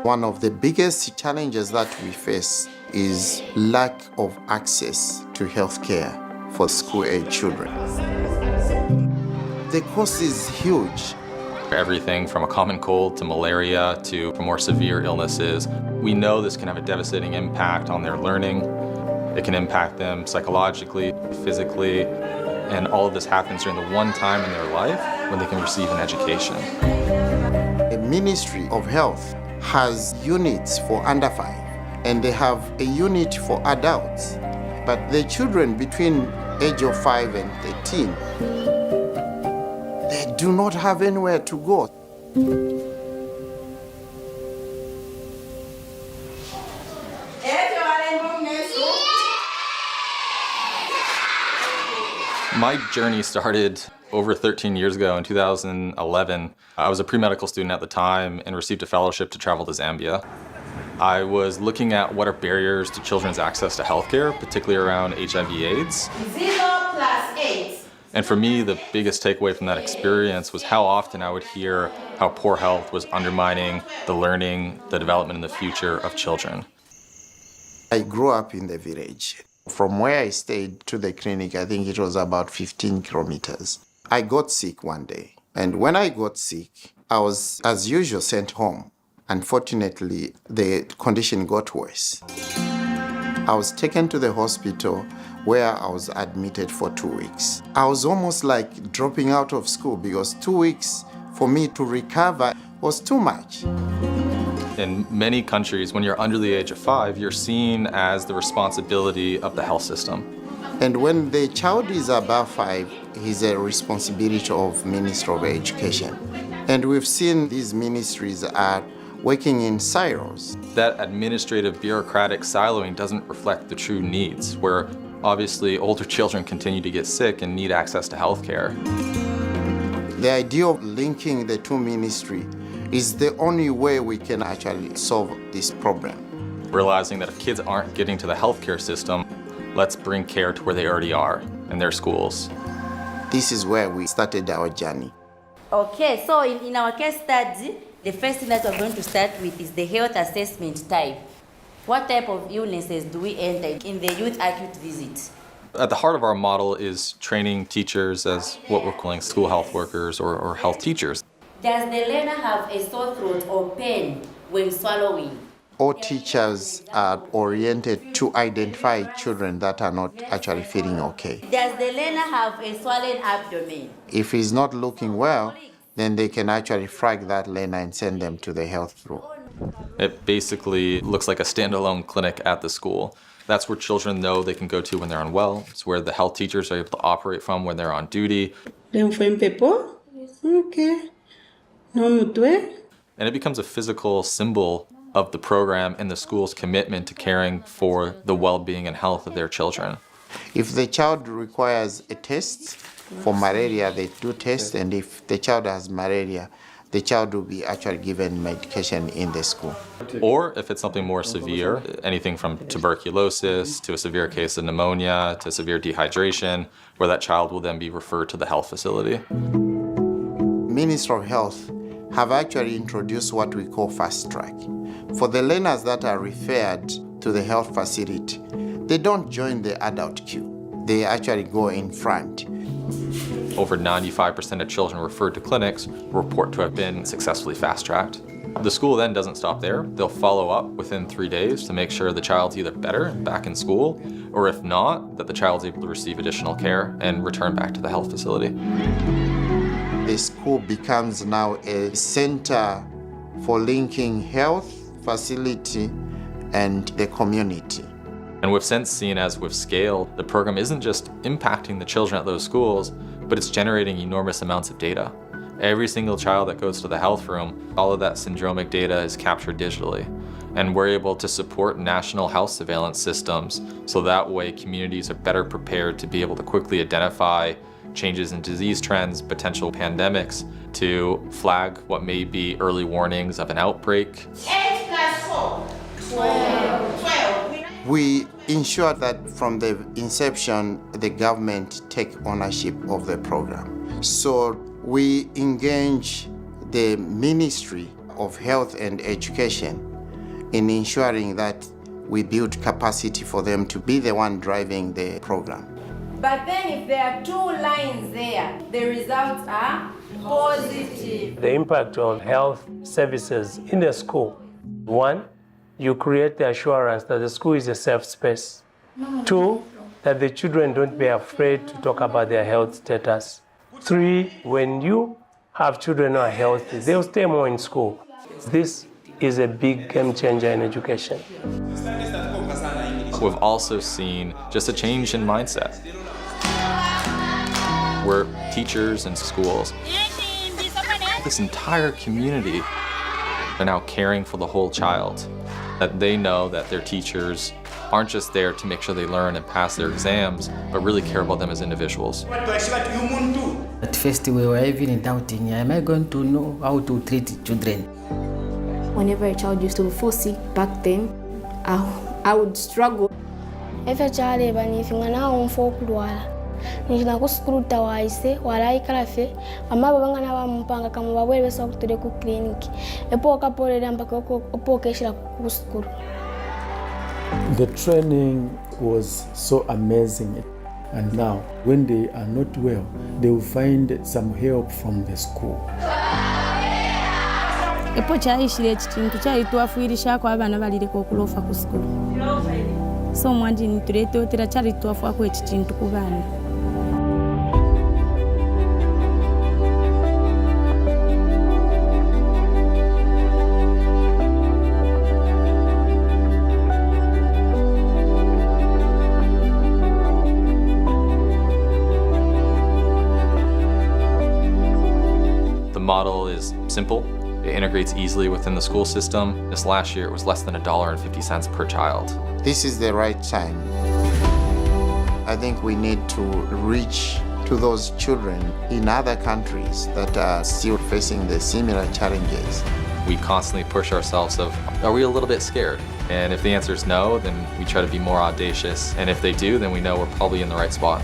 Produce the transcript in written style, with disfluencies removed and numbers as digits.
One of the biggest challenges that we face is lack of access to healthcare for school-age children. The cost is huge. Everything from a common cold to malaria to more severe illnesses. We know this can have a devastating impact on their learning. It can impact them psychologically, physically, and all of this happens during the one time in their life when they can receive an education. The Ministry of Health has units for under 5, and they have a unit for adults. But the children between age of 5 and 13, they do not have anywhere to go. My journey started over 13 years ago in 2011. I was a pre-medical student at the time and received a fellowship to travel to Zambia. I was looking at what are barriers to children's access to healthcare, particularly around HIV/AIDS. 0+8. And for me, the biggest takeaway from that experience was how often I would hear how poor health was undermining the learning, the development, and the future of children. I grew up in the village. From where I stayed to the clinic, I think it was about 15 kilometers. I got sick one day. And when I got sick, I was, as usual, sent home. Unfortunately, the condition got worse. I was taken to the hospital where I was admitted for 2 weeks. I was almost like dropping out of school because 2 weeks for me to recover was too much. In many countries, when you're under the age of 5, you're seen as the responsibility of the health system. And when the child is above 5, he's a responsibility of Ministry of Education. And we've seen these ministries are working in silos. That administrative bureaucratic siloing doesn't reflect the true needs, where obviously older children continue to get sick and need access to healthcare. The idea of linking the two ministries is the only way we can actually solve this problem. Realizing that if kids aren't getting to the healthcare system, let's bring care to where they already are, in their schools. This is where we started our journey. Okay, so in our case study, the first thing that we're going to start with is the health assessment type. What type of illnesses do we enter in the youth acute visit? At the heart of our model is training teachers as what we're calling school health workers or health teachers. Does the learner have a sore throat or pain when swallowing? All teachers are oriented to identify children that are not actually feeling okay. Does the learner have a swollen abdomen? If he's not looking well, then they can actually flag that learner and send them to the health room. It basically looks like a standalone clinic at the school. That's where children know they can go to when they're unwell. It's where the health teachers are able to operate from when they're on duty. Okay. And it becomes a physical symbol of the program and the school's commitment to caring for the well-being and health of their children. If the child requires a test for malaria, they do test, and if the child has malaria, the child will be actually given medication in the school. Or if it's something more severe, anything from tuberculosis to a severe case of pneumonia to severe dehydration, where that child will then be referred to the health facility. Ministry of Health have actually introduced what we call fast track. For the learners that are referred to the health facility, they don't join the adult queue. They actually go in front. Over 95% of children referred to clinics report to have been successfully fast-tracked. The school then doesn't stop there. They'll follow up within 3 days to make sure the child's either better, back in school, or if not, that the child's able to receive additional care and return back to the health facility. The school becomes now a center for linking health facility and the community. And we've since seen, as we've scaled, the program isn't just impacting the children at those schools, but it's generating enormous amounts of data. Every single child that goes to the health room, all of that syndromic data is captured digitally. And we're able to support national health surveillance systems, so that way communities are better prepared to be able to quickly identify changes in disease trends, potential pandemics, to flag what may be early warnings of an outbreak. 8 + 4, 12. We ensure that from the inception, the government take ownership of the program. So we engage the Ministry of Health and Education in ensuring that we build capacity for them to be the one driving the program. But then if there are 2 lines there, the results are positive. The impact of health services in the school. 1, you create the assurance that the school is a safe space. 2, that the children don't be afraid to talk about their health status. 3, when you have children who are healthy, they'll stay more in school. This is a big game changer in education. We've also seen just a change in mindset, where teachers and schools, this entire community, are now caring for the whole child. That they know that their teachers aren't just there to make sure they learn and pass their exams, but really care about them as individuals. At first we were even doubting, am I going to know how to treat children? Whenever a child used to fall sick back then, I would struggle. Efe chale bani fingana on fokulwala. Nijina kusukruta waise wala ikalafe amabo bangana bampanga kama babwele so kutude ku clinic. Epo kapole lamba ko opo keshira kusukuru. The training was so amazing, and now when they are not well, they will find some help from the school. Epo chaishire ekintu kyaitwafuirisha ko abana balireko okulofa ku school. So mwanji nitulete otera kyalitwafu ko ekintu ku bana. The model is simple. It integrates easily within the school system. This last year, it was less than $1.50 per child. This is the right time. I think we need to reach to those children in other countries that are still facing the similar challenges. We constantly push ourselves of, are we a little bit scared? And if the answer is no, then we try to be more audacious. And if they do, then we know we're probably in the right spot.